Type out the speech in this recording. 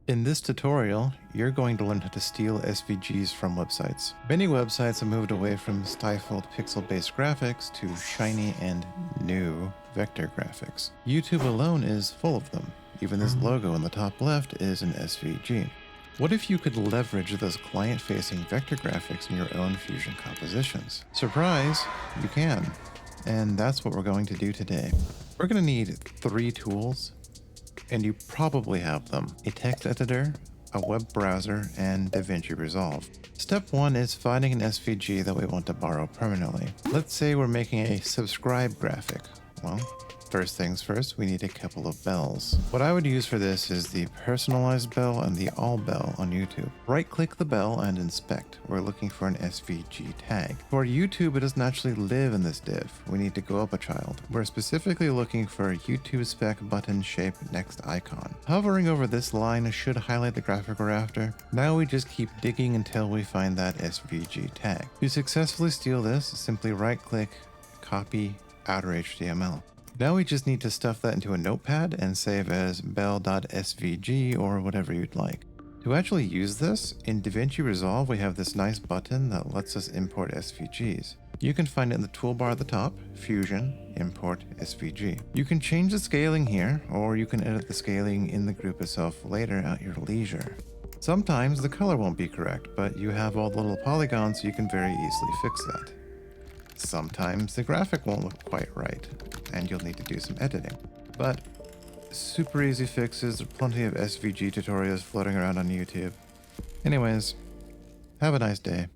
In this tutorial, you're going to learn how to steal SVGs from websites. Many websites have moved away from stifled pixel-based graphics to shiny and new vector graphics. YouTube alone is full of them. Even this logo in the top left is an SVG. What if you could leverage those client-facing vector graphics in your own Fusion compositions? Surprise, you can. And that's what we're going to do today. We're going to need 3 tools, and you probably have them: a text editor, a web browser, and DaVinci Resolve. Step 1 is finding an SVG that we want to borrow permanently. Let's say we're making a subscribe graphic. Well, first things first, we need a couple of bells. What I would use for this is the personalized bell and the all bell on YouTube. Right-click the bell and inspect. We're looking for an SVG tag. For YouTube, it doesn't actually live in this div. We need to go up a child. We're specifically looking for a YouTube spec button shape next icon. Hovering over this line should highlight the graphic we're after. Now we just keep digging until we find that SVG tag. To successfully steal this, simply right-click, copy outer HTML. Now we just need to stuff that into a notepad and save as bell.svg or whatever you'd like. To actually use this, in DaVinci Resolve we have this nice button that lets us import SVGs. You can find it in the toolbar at the top, Fusion, Import SVG. You can change the scaling here, or you can edit the scaling in the group itself later at your leisure. Sometimes the color won't be correct, but you have all the little polygons so you can very easily fix that. Sometimes the graphic won't look quite right, and you'll need to do some editing. But super easy fixes, there are plenty of SVG tutorials floating around on YouTube. Anyways, have a nice day.